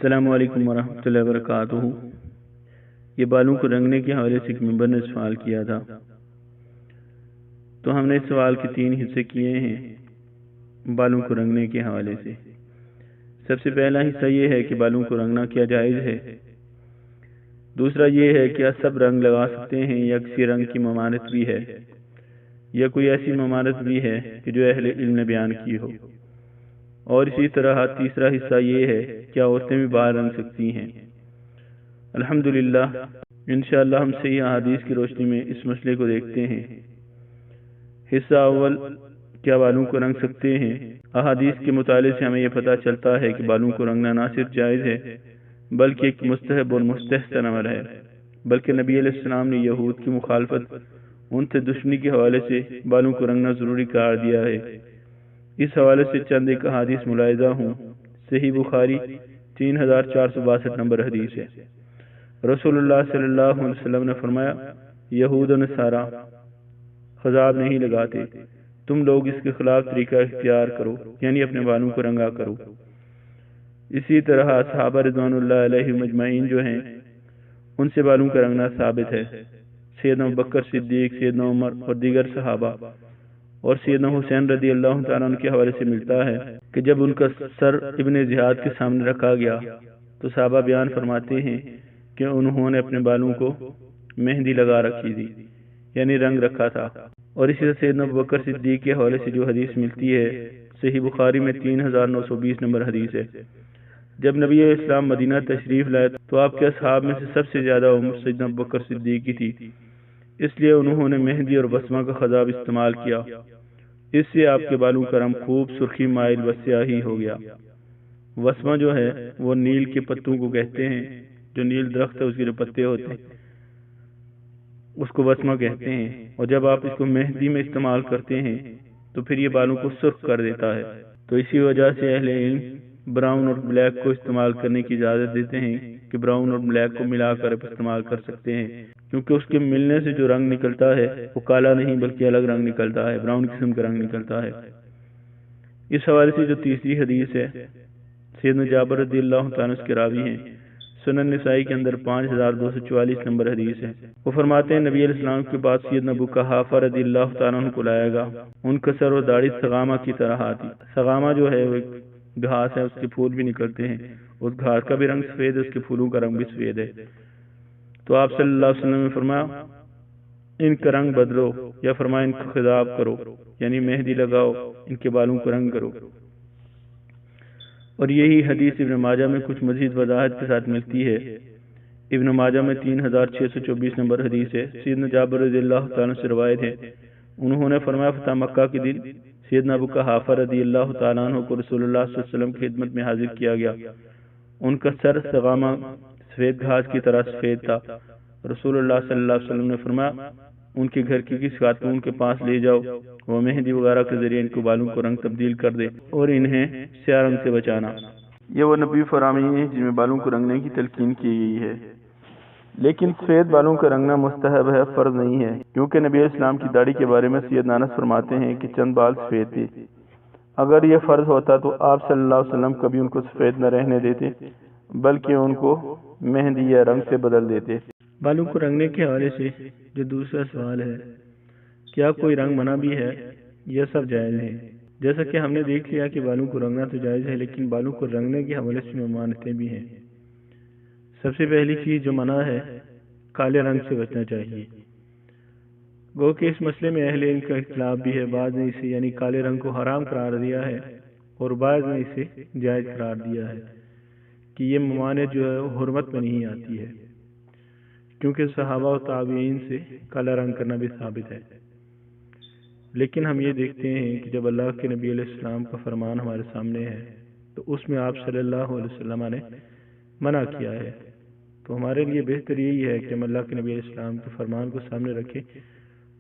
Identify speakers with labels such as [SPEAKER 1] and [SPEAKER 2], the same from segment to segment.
[SPEAKER 1] السلام علیکم ورحمۃ اللہ وبرکاتہ۔ یہ بالوں کو رنگنے کے حوالے سے ایک ممبر نے سوال کیا تھا، تو ہم نے اس سوال کے 3 حصے کیے ہیں بالوں کو رنگنے کے حوالے سے۔ سب سے پہلا حصہ یہ ہے کہ بالوں کو رنگنا کیا جائز ہے، دوسرا یہ ہے کہ سب رنگ لگا سکتے ہیں یا کسی رنگ کی ممانعت بھی ہے، یا کوئی ایسی ممانعت بھی ہے کہ جو اہل علم نے بیان کی ہو، اور اسی طرح تیسرا حصہ یہ ہے کہ عورتیں بھی باہر رنگ سکتی ہیں۔ الحمدللہ انشاءاللہ ہم صحیح احادیث کی روشنی میں اس مسئلے کو دیکھتے ہیں۔ حصہ اول، کیا بالوں کو رنگ سکتے ہیں؟ احادیث کے مطالعے سے ہمیں یہ پتہ چلتا ہے کہ بالوں کو رنگنا نہ صرف جائز ہے بلکہ ایک مستحب اور مستحسن عمل ہے، بلکہ نبی علیہ السلام نے یہود کی مخالفت، ان سے دشمنی کے حوالے سے بالوں کو رنگنا ضروری قرار دیا ہے۔ اس حوالے سے چند ایک احادیث ملاحظہ ہوں۔ صحیح بخاری 3462 نمبر حدیث ہے۔ رسول اللہ صلی اللہ علیہ وسلم نے فرمایا، یہود و نصارہ خضاب نہیں لگاتے، تم لوگ اس کے خلاف طریقہ اختیار کرو، یعنی اپنے بالوں کو رنگا کرو۔ اسی طرح صحابہ رضوان اللہ علیہ مجمعین جو ہیں، ان سے بالوں کا رنگنا ثابت ہے۔ سیدنا ابوبکر صدیق، سیدنا عمر اور دیگر صحابہ اور سیدنا حسین رضی اللہ تعالیٰ عنہ کے حوالے سے ملتا ہے کہ جب ان کا سر ابن زیاد کے سامنے رکھا گیا تو صحابہ بیان فرماتے ہیں کہ انہوں نے اپنے بالوں کو مہندی لگا رکھی تھی، یعنی رنگ رکھا تھا۔ اور اسی طرح سیدنا ابوبکر صدیق کے حوالے سے جو حدیث ملتی ہے، صحیح بخاری میں 3920 نمبر حدیث ہے، جب نبی اسلام مدینہ تشریف لائے تو آپ کے اصحاب میں سے سب سے زیادہ عمر سیدنا ابوبکر صدیق کی تھی، اس لیے انہوں نے مہندی اور بسمہ کا خضاب استعمال کیا۔ اس سے آپ کے بالوں کا رنگ خوب سرخی مائل و سیاہی ہو گیا۔ وسمہ جو ہے وہ نیل کے پتوں کو کہتے ہیں، جو نیل درخت ہے اس کے جو پتے ہوتے ہیں اس کو وسمہ کہتے ہیں، اور جب آپ اس کو مہندی میں استعمال کرتے ہیں تو پھر یہ بالوں کو سرخ کر دیتا ہے۔ تو اسی وجہ سے اہل علم براؤن اور بلیک کو استعمال کرنے کی اجازت دیتے ہیں کہ براؤن اور بلیک کو ملا کر استعمال کر سکتے ہیں، کیونکہ اس کے ملنے سے جو رنگ نکلتا ہے وہ کالا نہیں بلکہ الگ رنگ نکلتا ہے، براؤن قسم کا رنگ نکلتا ہے۔ اس حوالے سے جو تیسری حدیث ہے، سیدنا جابر رضی اللہ تعالیٰ اس کے راوی ہیں، سنن نسائی کے اندر 5244 نمبر حدیث ہے۔ وہ فرماتے ہیں نبی علیہ السلام کے بعد سیدنا ابو قحافہ رضی اللہ تعالیٰ عنہ کو لایا گا، ان کا سر و داڑھی سغامہ کی طرح آتی۔ سغامہ جو ہے وہ گھاس ہے، اس کے پھول بھی نکلتے ہیں، اس گھاس کا بھی رنگ سفید ہے، اس کے پھولوں کا رنگ بھی سفید ہے۔ تو آپ صلی اللہ علیہ وسلم نے فرمایا ان کا رنگ بدلو، یا فرمایا ان کو خضاب کرو، یعنی مہندی لگاؤ، ان کے بالوں کو رنگ کرو۔ اور یہی حدیث ابن ماجہ میں کچھ مزید وضاحت کے ساتھ ملتی ہے۔ ابن ماجہ میں 3624 نمبر حدیث ہے، سیدنا جابر رضی اللہ تعالیٰ سے روایت ہے، انہوں نے فرمایا فتح مکہ کے دن سیدنا ابو قحافہ رضی اللہ تعالیٰ عنہ کو رسول اللہ صلی اللہ علیہ وسلم کی خدمت میں حاضر کیا گیا۔ ان کا سر سغامہ سفید گھاس کی طرح سفید تھا۔ رسول اللہ صلی اللہ علیہ وسلم نے فرمایا ان کے گھر کی کسی خاتون کے پاس لے جاؤ، وہ مہندی وغیرہ کے ذریعے ان کو بالوں کو رنگ تبدیل کر دے اور انہیں سیاہ رنگ سے بچانا۔ یہ وہ نبی فرامین ہیں جن میں بالوں کو رنگنے کی تلقین کی گئی ہے، لیکن سفید بالوں کا رنگنا مستحب ہے، فرض نہیں ہے، کیونکہ نبی اسلام کی داڑھی کے بارے میں سیدنا انس فرماتے ہیں کہ چند بال سفید تھے۔ اگر یہ فرض ہوتا تو آپ صلی اللہ علیہ وسلم کبھی ان کو سفید نہ رہنے دیتے بلکہ ان کو مہندی یا رنگ سے بدل دیتے۔ بالوں کو رنگنے کے حوالے سے جو دوسرا سوال ہے، کیا کوئی رنگ منع بھی ہے یا سب جائز ہے؟ جیسا کہ ہم نے دیکھ لیا کہ بالوں کو رنگنا تو جائز ہے، لیکن بالوں کو رنگنے کے حوالے سے ممانعتیں بھی ہیں۔ سب سے پہلی چیز جو منع ہے، کالے رنگ سے بچنا چاہیے۔ گو کہ اس مسئلے میں اہل علم کا اختلاف بھی ہے، بعض نے اسے یعنی کالے رنگ کو حرام قرار دیا ہے اور بعض نے اسے جائز قرار دیا ہے کہ یہ ممانعت جو ہے وہ حرمت میں نہیں آتی ہے، کیونکہ صحابہ و تابعین سے کالا رنگ کرنا بھی ثابت ہے۔ لیکن ہم یہ دیکھتے ہیں کہ جب اللہ کے نبی علیہ السلام کا فرمان ہمارے سامنے ہے تو اس میں آپ صلی اللہ علیہ وسلم نے منع کیا ہے، تو ہمارے لیے بہتر یہی ہے کہ ہم اللہ کے نبی علیہ السلام کے فرمان کو سامنے رکھیں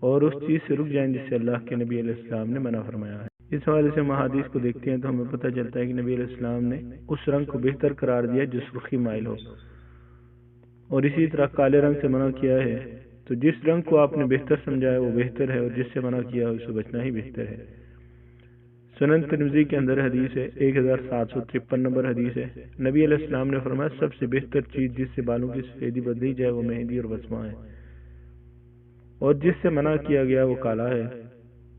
[SPEAKER 1] اور اس چیز سے رک جائیں جس سے اللہ کے نبی علیہ السلام نے منع فرمایا ہے۔ اس حوالے سے ہم احادیث کو دیکھتے ہیں تو ہمیں پتہ چلتا ہے کہ نبی علیہ السلام نے اس رنگ کو بہتر قرار دیا جو سرخی مائل ہو، اور اسی طرح کالے رنگ سے منع کیا ہے، تو جس رنگ کو آپ نے بہتر سمجھا ہے وہ بہتر ہے، اور جس سے منع کیا ہے اسے بچنا ہی بہتر ہے۔ سنن ترمذی کے اندر حدیث ہے 1753 نمبر حدیث ہے، نبی علیہ السلام نے فرمایا سب سے بہتر چیز جس سے بالوں کی سفیدی بدلی جائے وہ مہندی اور وسمہ ہے، اور جس سے منع کیا گیا وہ کالا ہے،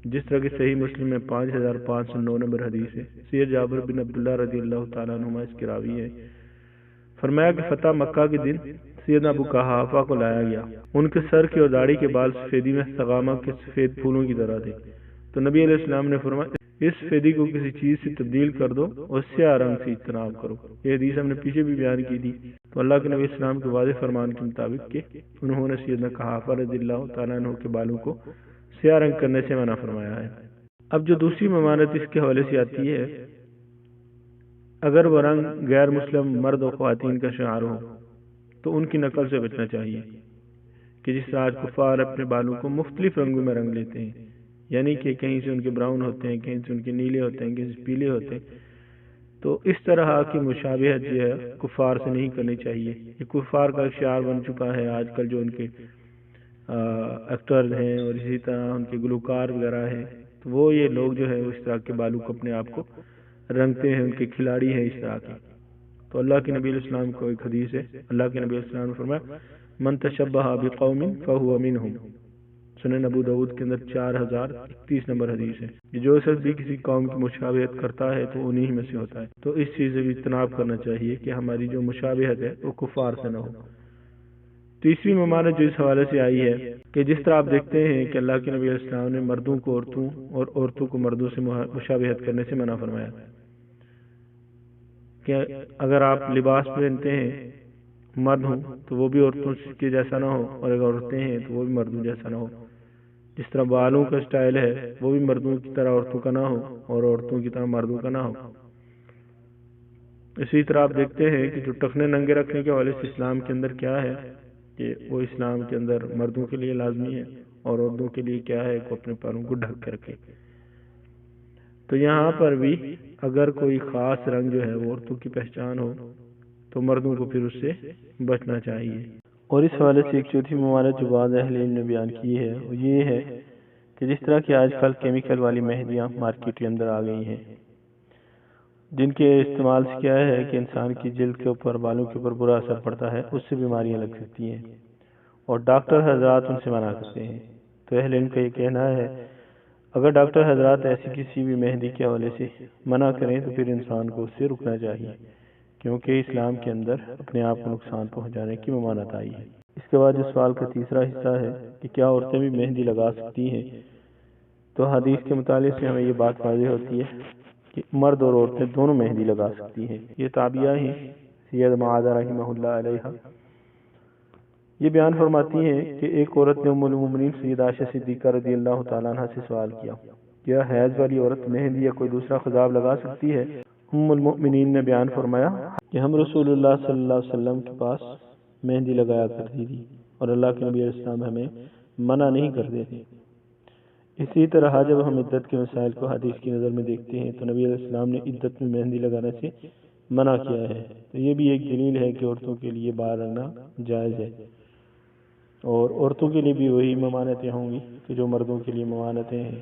[SPEAKER 1] جس طرح کہ صحیح مسلم میں 5509 نمبر حدیث ہے۔ سید جابر بن عبداللہ رضی اللہ تعالیٰ عنہما اس کے راوی ہے، فرمایا کہ فتح مکہ کے دن سیدنا ابو قحافہ کو لایا گیا، ان کے سر کے اور داڑھی کے بال سفیدی میں سغامہ کے سفید پھولوں کی طرح تھے، تو نبی علیہ السلام نے فرمایا اس سفیدی کو کسی چیز سے تبدیل کر دو اور سیاہ رنگ سے اجتناب کرو۔ یہ حدیث ہم نے پیچھے بھی بیان کی تھی، تو اللہ کے نبی السلام کے واضح فرمان کے مطابق کہ انہوں نے سیدنا قحافہ رضی اللہ تعالیٰ عنہ کے بالوں کو سیاہ رنگ کرنے سے منع فرمایا ہے۔ اب جو دوسری ممانعت اس کے حوالے سے آتی ہے، اگر وہ رنگ غیر مسلم مرد و خواتین کا شعار ہو تو ان کی نقل سے بچنا چاہیے، کہ جس طرح آج کفار اپنے بالوں کو مختلف رنگوں میں رنگ لیتے ہیں، یعنی کہ کہیں سے ان کے براؤن ہوتے ہیں، کہیں سے ان کے نیلے ہوتے ہیں، کہیں سے پیلے ہوتے ہیں، تو اس طرح کی مشابہت جو ہے کفار سے نہیں کرنی چاہیے۔ یہ کفار کا شعار بن چکا ہے آج کل، جو ان کے ایکٹرز ہیں اور اسی طرح ان کے گلوکار وغیرہ ہیں، تو وہ یہ لوگ جو ہے اس طرح کے بالوں کو اپنے آپ کو رنگتے ہیں، ان کے کھلاڑی ہیں اس طرح کے۔ تو اللہ کے نبی علیہ السلام کو ایک حدیث ہے، اللہ کے نبی علیہ السلام نے فرمایا من تشبہ بقوم فہو منہم، سنن ابو داؤد کے اندر 4031 نمبر حدیث ہے، جو شخص بھی کسی قوم کی مشابہت کرتا ہے تو انہی میں سے ہوتا ہے۔ تو اس چیز سے بھی اجتناب کرنا چاہیے کہ ہماری جو مشابہت ہے وہ کفار سے نہ ہو۔ تیسری ممانعت جو اس حوالے سے آئی ہے کہ جس طرح آپ دیکھتے ہیں کہ اللہ کے نبی علیہ السلام نے مردوں کو عورتوں اور عورتوں کو مردوں سے مشابہت کرنے سے منع فرمایا، کہ اگر آپ لباس پہنتے ہیں مرد ہوں تو وہ بھی عورتوں کے جیسا نہ ہو، اور اگر عورتیں ہیں تو وہ بھی مردوں جیسا نہ ہو۔ جس طرح بالوں کا سٹائل ہے وہ بھی مردوں کی طرح عورتوں کا نہ ہو اور عورتوں کی طرح مردوں کا نہ ہو۔ اسی طرح آپ دیکھتے ہیں کہ جو ٹخنے ننگے رکھنے کے حوالے سے اسلام کے اندر کیا ہے کہ وہ اسلام کے اندر مردوں کے لیے لازمی ہے، اور عورتوں کے لیے کیا ہے کہ اپنے پروں کو ڈھک کے رکھے۔ تو یہاں پر بھی اگر کوئی خاص رنگ جو ہے وہ عورتوں کی پہچان ہو تو مردوں کو پھر اس سے بچنا چاہیے۔ اور اس حوالے سے ایک چوتھی ممانعت جو بعض اہل علم نے بیان کی ہے وہ یہ ہے کہ جس طرح کہ آج کل کیمیکل والی مہندیاں مارکیٹ کے اندر آ گئی ہیں، جن کے استعمال سے کیا ہے کہ انسان کی جلد کے اوپر، بالوں کے اوپر برا اثر پڑتا ہے، اس سے بیماریاں لگ سکتی ہیں، اور ڈاکٹر حضرات ان سے منع کرتے ہیں۔ تو اہل علم کا یہ کہنا ہے اگر ڈاکٹر حضرات ایسی کسی بھی مہندی کے حوالے سے منع کریں تو پھر انسان کو اس سے رکنا چاہیے، کیونکہ اسلام کے اندر اپنے آپ کو نقصان پہنچانے کی ممانعت آئی ہے۔ اس کے بعد جو سوال کا تیسرا حصہ ہے کہ کیا عورتیں بھی مہندی لگا سکتی ہیں، تو حدیث کے مطالعے سے ہمیں یہ بات واضح ہوتی ہے کہ مرد اور عورتیں دونوں مہندی لگا سکتی ہیں۔ یہ تابعہ ہیں سید معاذہ رحمہ اللہ علیہ، یہ بیان فرماتی ہیں کہ ایک عورت نے ام المومنین سیدہ عائشہ صدیقہ رضی اللہ تعالیٰ عنہ سے سوال کیا، کیا حیض والی عورت مہندی یا کوئی دوسرا خضاب لگا سکتی ہے؟ ام المؤمنین نے بیان فرمایا کہ ہم رسول اللہ صلی اللہ علیہ وسلم کے پاس مہندی لگایا کرتی تھی، اور اللہ کے نبی علیہ السلام ہمیں منع نہیں کرتے تھے۔ اسی طرح جب ہم عدت کے مسائل کو حدیث کی نظر میں دیکھتے ہیں تو نبی علیہ السلام نے عدت میں مہندی لگانے سے منع کیا ہے، تو یہ بھی ایک دلیل ہے کہ عورتوں کے لیے بال رنگنا جائز ہے، اور عورتوں کے لیے بھی وہی ممانعتیں ہوں گی کہ جو مردوں کے لیے ممانعتیں ہیں۔